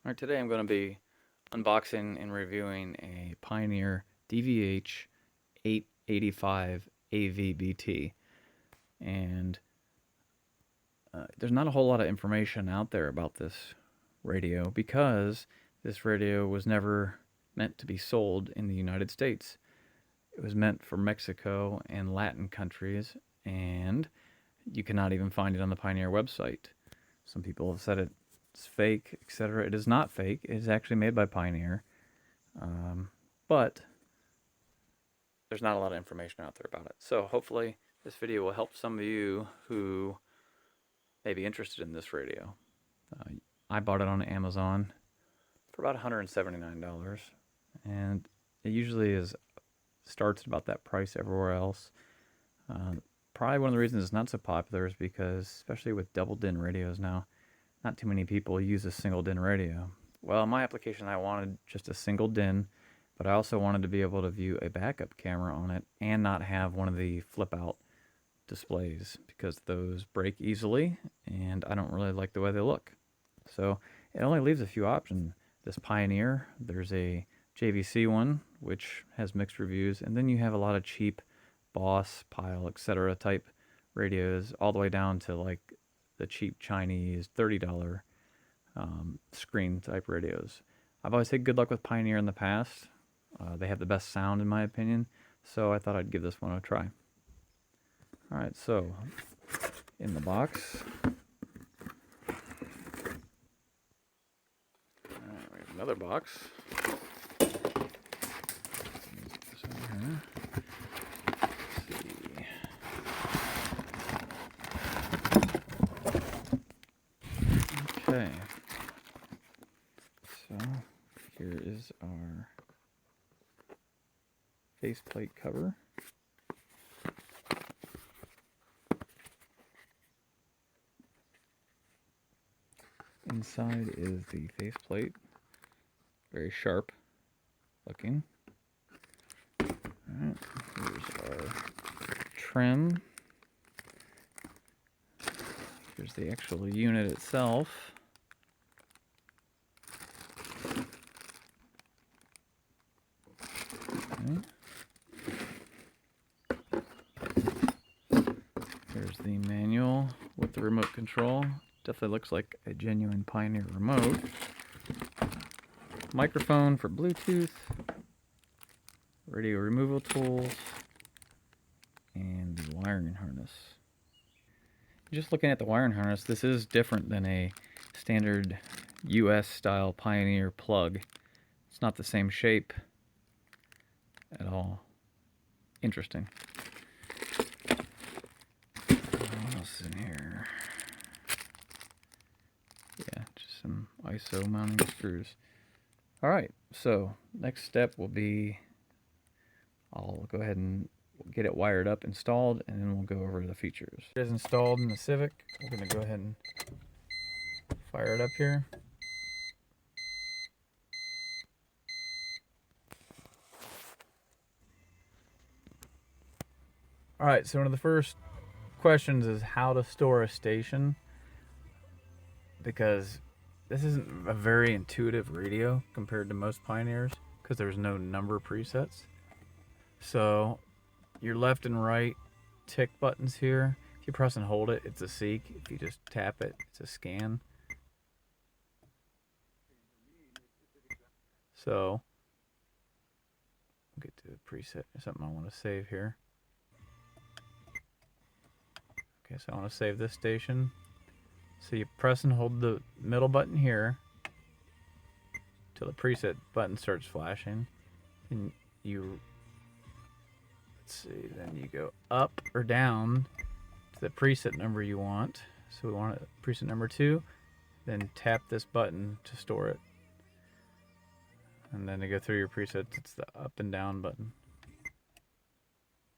Alright, today I'm going to be unboxing and reviewing a Pioneer DVH-885AVBT. And there's not a whole lot of information out there about this radio because this radio was never meant to be sold in the United States. It was meant for Mexico and Latin countries, and you cannot even find it on the Pioneer website. Some people have said it's fake, etc. It is not fake. It is actually made by Pioneer, but there's not a lot of information out there about it. So hopefully this video will help some of you who may be interested in this radio. I bought it on Amazon for about $179, and it usually starts at about that price everywhere else. Probably one of the reasons it's not so popular is because, especially with double DIN radios now, not too many people use a single DIN radio. Well, in my application, I wanted just a single DIN, but I also wanted to be able to view a backup camera on it and not have one of the flip-out displays because those break easily, and I don't really like the way they look. So it only leaves a few options. This Pioneer, there's a JVC one, which has mixed reviews, and then you have a lot of cheap Boss, Pile, etc. type radios, all the way down to like the cheap Chinese $30 screen type radios. I've always had good luck with Pioneer in the past. They have the best sound in my opinion, so I thought I'd give this one a try. Alright, so in the box, we have another box. Okay, so here is our faceplate cover. Inside is the faceplate, very sharp looking. Alright, here's our trim. Here's the actual unit itself. Okay. Here's the manual with the remote control. Definitely looks like a genuine Pioneer remote. Microphone for Bluetooth. Radio removal tools. And the wiring harness. Just looking at the wiring harness, this is different than a standard US style Pioneer plug. It's not the same shape at all. Interesting. What else is in here? Yeah, just some ISO mounting screws. Alright, so next step will be I'll go ahead and get it wired up, installed, and then we'll go over the features. It is installed in the Civic. We're going to go ahead and fire it up here. Alright, so one of the first questions is how to store a station, because this isn't a very intuitive radio compared to most Pioneers because there's no number presets. So your left and right tick buttons here, if you press and hold it, it's a seek. If you just tap it, it's a scan. So I'll get to a preset, something I want to save here. Okay, so I want to save this station. So you press and hold the middle button here till the preset button starts flashing. And you, let's see, then you go up or down to the preset number you want. So we want preset number 2, then tap this button to store it. And then to go through your presets, it's the up and down button.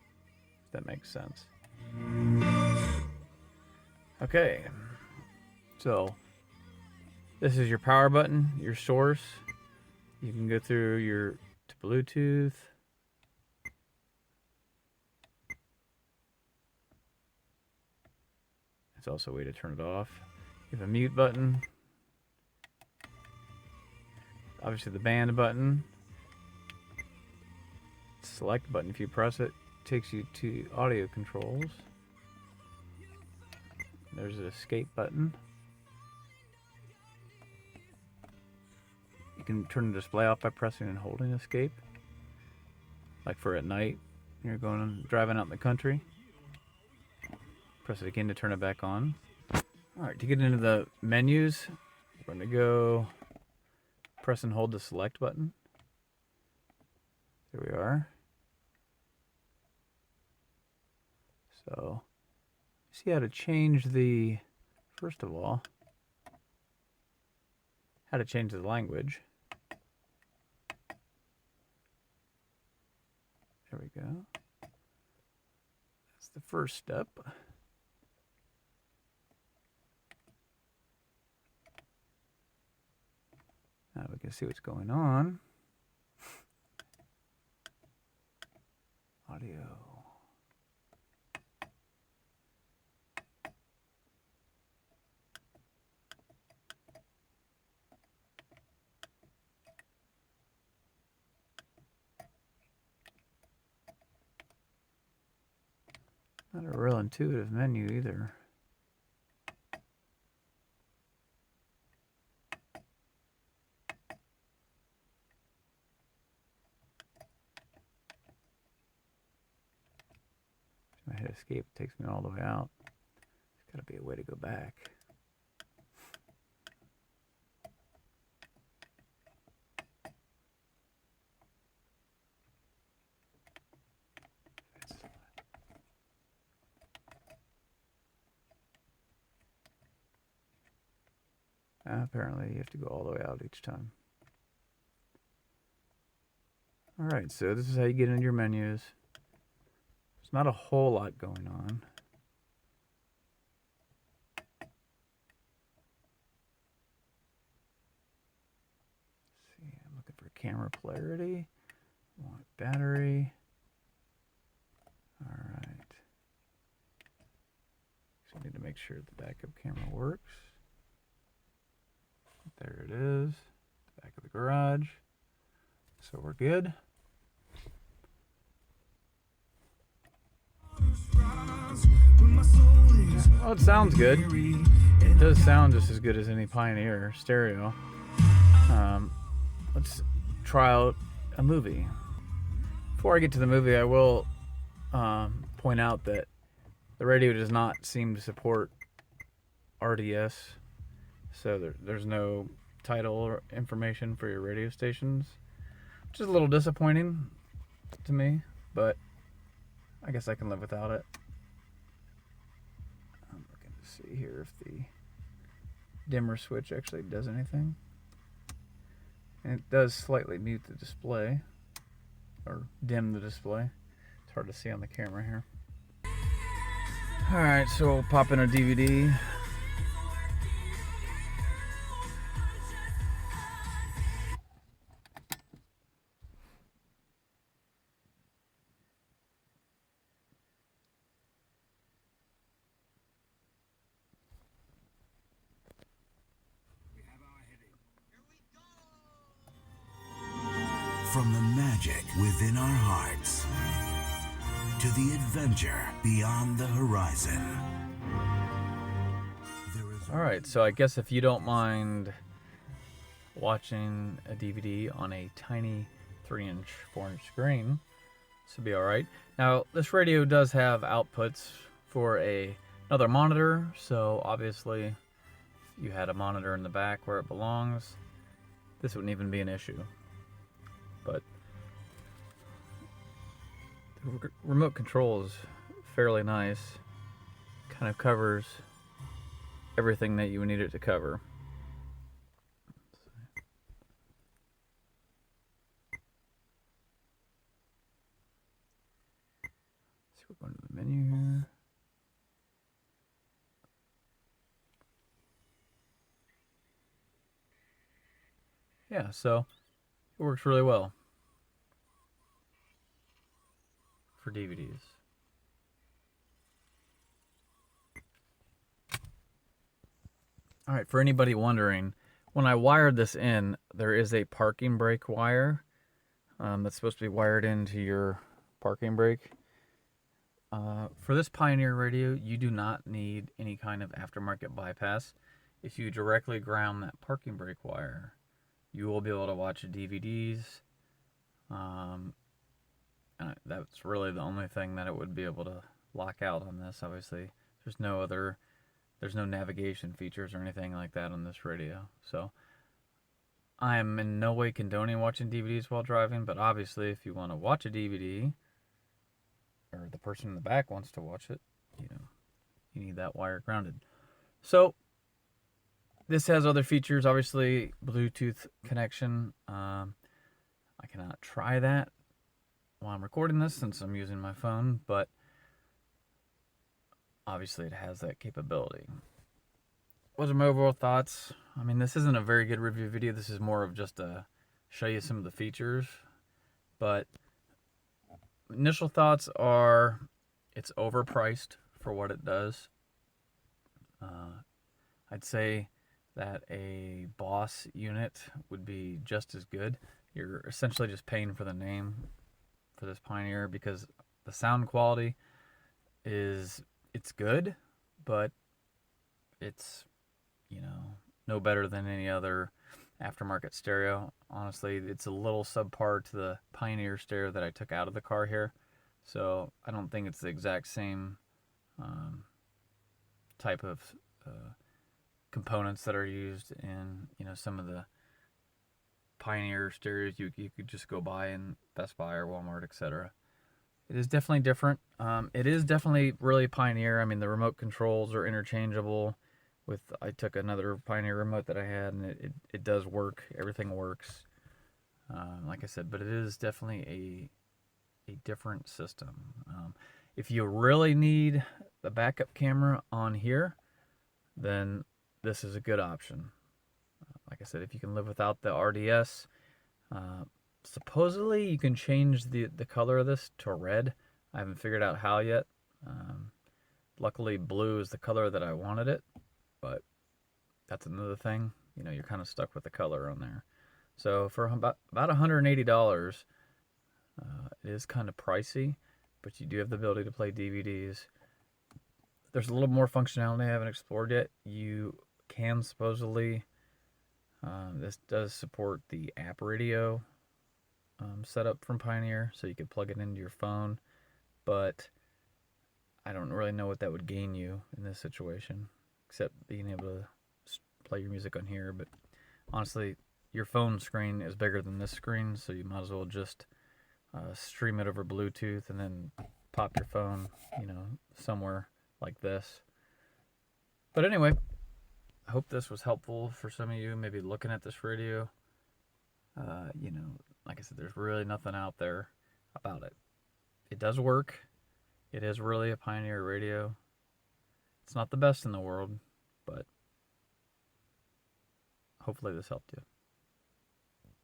If that makes sense. Okay, so this is your power button, your source. You can go through to Bluetooth. It's also a way to turn it off. You have a mute button. obviously the band button. Select button, if you press it, takes you to audio controls. There's an escape button. You can turn the display off by pressing and holding escape. Like for at night, you're driving out in the country. Press it again to turn it back on. Alright, to get into the menus, we're going to go press and hold the select button. There we are. So, see how to change the, first of all, how to change the language. There we go. That's the first step. Now we can see what's going on. Audio. Not a real intuitive menu either. If I hit escape, it takes me all the way out. There's got to be a way to go back. Apparently you have to go all the way out each time. Alright, so this is how you get into your menus. There's not a whole lot going on. Let's see, I'm looking for camera clarity. I want battery. Alright. So I need to make sure the backup camera works. There it is, back of the garage. So we're good. Oh, it sounds good. It does sound just as good as any Pioneer stereo. Let's try out a movie. Before I get to the movie, I will point out that the radio does not seem to support RDS. So there's no title or information for your radio stations, which is a little disappointing to me, but I guess I can live without it. I'm looking to see here if the dimmer switch actually does anything. And it does slightly mute the display, or dim the display. It's hard to see on the camera here. Alright, so we'll pop in a DVD. From the magic within our hearts to the adventure beyond the horizon. Alright, so I guess if you don't mind watching a DVD on a tiny 3-inch, 4-inch screen, this would be alright. Now, this radio does have outputs for another monitor, so obviously if you had a monitor in the back where it belongs, this wouldn't even be an issue. But the remote control is fairly nice. Kind of covers everything that you would need it to cover. So we're going to the menu here. Yeah, so it works really well for DVDs. All right, for anybody wondering When I wired this in, there is a parking brake wire that's supposed to be wired into your parking brake. For this Pioneer radio, you do not need any kind of aftermarket bypass. If you directly ground that parking brake wire, you will be able to watch DVDs. That's really the only thing that it would be able to lock out on this. Obviously, there's no navigation features or anything like that on this radio. So I am in no way condoning watching DVDs while driving, but obviously if you want to watch a DVD, or the person in the back wants to watch it, you need that wire grounded. So this has other features, obviously Bluetooth connection. I cannot try that while I'm recording this since I'm using my phone, but obviously it has that capability. What are my overall thoughts? I mean, this isn't a very good review video. This is more of just to show you some of the features. But initial thoughts are it's overpriced for what it does. I'd say that a Boss unit would be just as good. You're essentially just paying for the name for this Pioneer because the sound quality it's good, but it's no better than any other aftermarket stereo. Honestly, it's a little subpar to the Pioneer stereo that I took out of the car here, so I don't think it's the exact same type of components that are used in some of the Pioneer stereos you could just go buy in Best Buy or Walmart, etc. It is definitely different. It is definitely really Pioneer. I mean, the remote controls are interchangeable. I took another Pioneer remote that I had, and it does work. Everything works. Like I said, but it is definitely a different system. If you really need the backup camera on here, then this is a good option. Like I said, if you can live without the RDS, supposedly you can change the color of this to red. I haven't figured out how yet. Luckily, blue is the color that I wanted it, but that's another thing. You're kind of stuck with the color on there. So for about $180, it is kind of pricey, but you do have the ability to play DVDs. There's a little more functionality I haven't explored yet. You can supposedly, this does support the app radio setup from Pioneer, so you could plug it into your phone, but I don't really know what that would gain you in this situation, except being able to play your music on here. But honestly, your phone screen is bigger than this screen, so you might as well just stream it over Bluetooth and then pop your phone, somewhere like this. But anyway, I hope this was helpful for some of you maybe looking at this radio. Like I said, there's really nothing out there about it. It does work. It is really a Pioneer radio. It's not the best in the world, but hopefully this helped you.